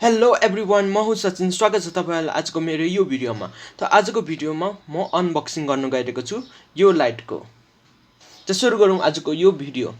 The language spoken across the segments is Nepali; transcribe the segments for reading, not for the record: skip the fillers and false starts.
हेलो एभ्रिवान, म हुँ सचिन। स्वागत छ तपाईँहरूलाई आजको मेरो यो भिडियोमा। त आजको भिडियोमा म अनबक्सिङ गर्न गइरहेको छु यो लाइटको। त सुरु गरौँ आजको यो भिडियो।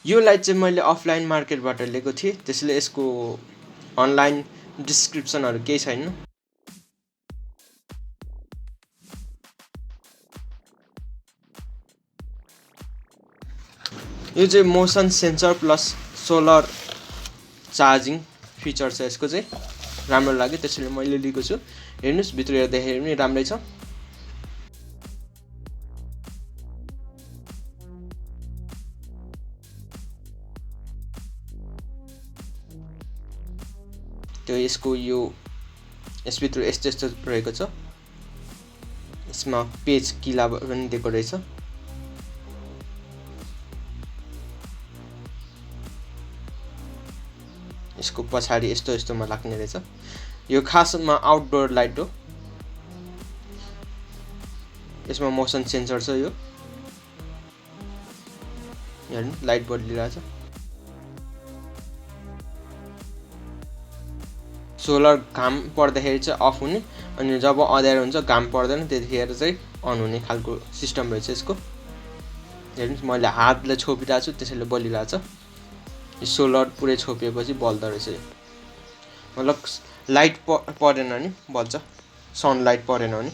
यो लाइट चाहिँ मैले अफलाइन मार्केटबाट लिएको थिएँ, त्यसैले यसको अनलाइन डिस्क्रिप्सनहरू केही छैन। यो चाहिँ motion sensor plus solar charging feature छ यसको चाहिँ, राम्रो लाग्यो त्यसैले मैले लिएको छु। हेर्नुहोस्, भित्र हेर्दाखेरि पनि राम्रै छ। त्यो यसको यसभित्र यस्तो रहेको छ। यसमा पेज किला पनि दिएको रहेछ। यसको पछाडि यस्तोमा लाग्ने रहेछ। यो खासमा आउटडोर लाइट हो। यसमा मोसन सेन्सर छ। यो हेर्नु, लाइट बदलिरहेछ। सोलर घाम पर्दाखेरि चाहिँ अफ हुने, अनि जब अँध्यारो हुन्छ घाम पर्दैन त्यतिखेर चाहिँ अन हुने खालको सिस्टम रहेछ यसको। हेर्नुहोस्, मैले हातले छोपिरहेको छु त्यसैले बलिरहेछ। यो सोलर पुरै छोपिएपछि बल्दो रहेछ। यो मतलब लाइट परेन भने बल्छ, सनलाइट परेन भने।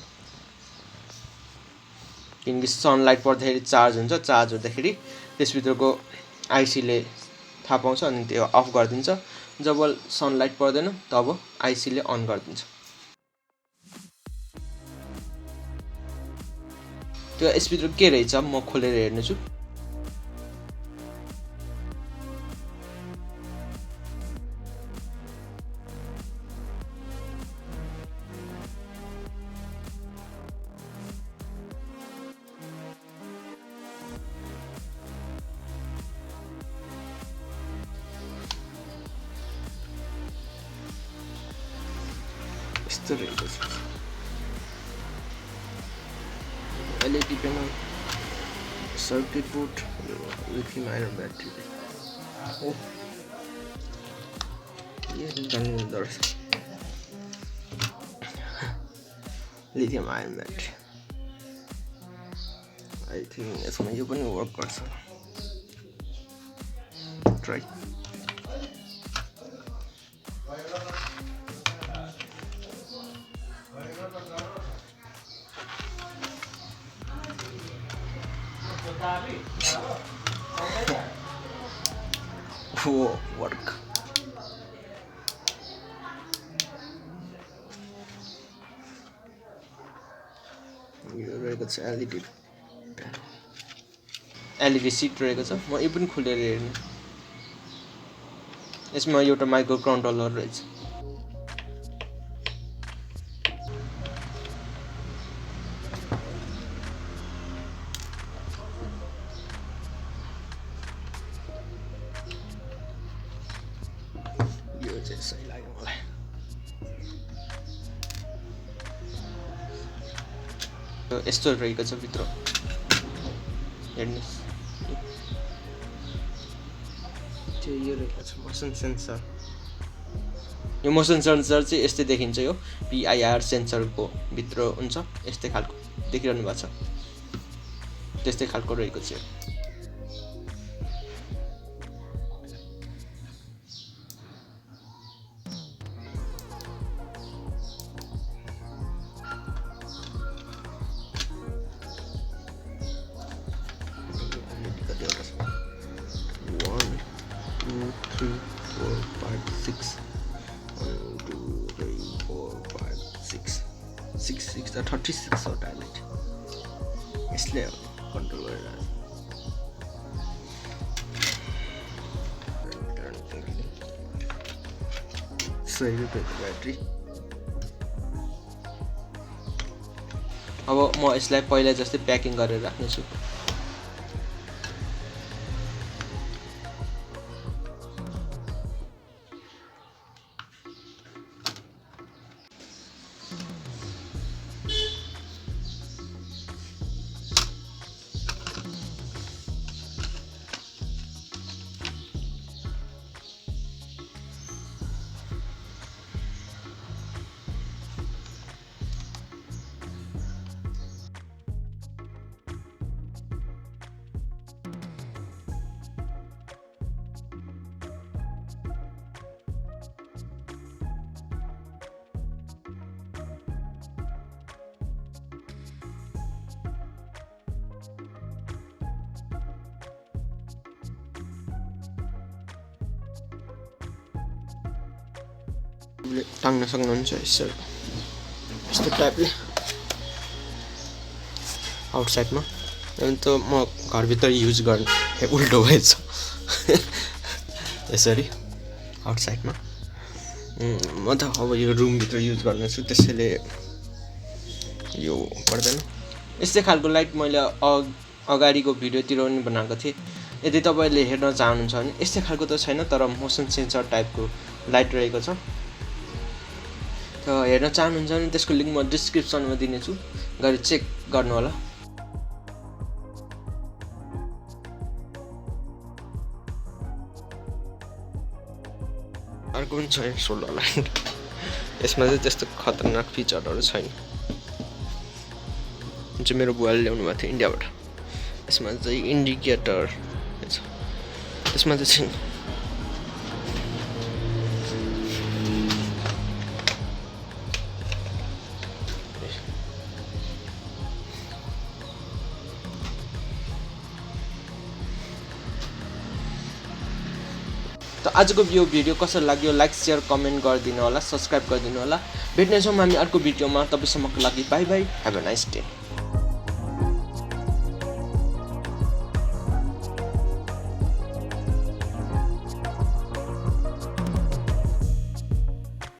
किनकि सनलाइट पर्दाखेरि चार्ज हुन्छ, चार्ज हुँदाखेरि त्यसभित्रको आइसीले थाहा पाउँछ अनि त्यो अफ गरिदिन्छ। जब सनलाइट पर्दैन तब आइसीले अन गरिदिन्छ। त्यो यसभित्र के रहेछ म खोलेर हेर्नेछु। यस्तो रहेको छ। LED panel, circuit board, lithium ion battery. Lithium ion battery. I think यसमा यो पनि वर्क गर्छ। ट्राई। वर्क। यो रहेको छ एलइडी सिट रहेको छ। म यो पनि खोलेर हेर्ने। यसमा एउटा माइक्रो कन्ट्रोलर रहेछ। यो चाहिँ सही लाग्यो मलाई। यस्तो रहेको छ भित्र, हेर्नुहोस्। त्यो यो रहेको छ मोसन सेन्सर। यो मोसन सेन्सर चाहिँ यस्तै देखिन्छ। यो पिआइआर सेन्सरको भित्र हुन्छ, यस्तै खालको देखिरहनु भएको छ। त्यस्तै खालको रहेको छ। Six 36 वटा लाइट यसले कन्ट्रोल गरिरहेको छ। 100 रुपैयाँको ब्याट्री। अब म यसलाई पहिला जस्तै प्याकिङ गरेर राख्नेछु। टाङ्न सक्नुहुन्छ यसरी यस्तो टाइपले आउटसाइडमा। अनि त म घरभित्र युज गर्ने उल्टो भएछ यसरी आउटसाइडमा। म त अब यो रुमभित्र युज गर्नेछु त्यसैले यो पर्दैन। यस्तै खालको लाइट मैले अगाडिको भिडियोतिर पनि बनाएको थिएँ। यदि तपाईँले हेर्न चाहनुहुन्छ भने यस्तै खालको त छैन, तर मोसन सेन्सर टाइपको लाइट रहेको छ। त हेर्न चाहनुहुन्छ भने त्यसको लिङ्क म डिस्क्रिप्सनमा दिनेछु, गएर चेक गर्नु होला। अर्को पनि छैन सोलर लाइट, यसमा चाहिँ त्यस्तो खतरनाक फिचरहरू छैन। जुन चाहिँ मेरो बुवाले ल्याउनु भएको थियो इन्डियाबाट। यसमा चाहिँ इन्डिकेटर छ, त्यसमा चाहिँ छैन। त आजको यो भिडियो कसरी लाग्यो लाइक शेयर कमेन्ट गरिदिनु होला, सब्सक्राइब गरिदिनु होला। भेट्नेछौँ हामी अर्को भिडियोमा। तबसम्मको लागि by by, have a nice day.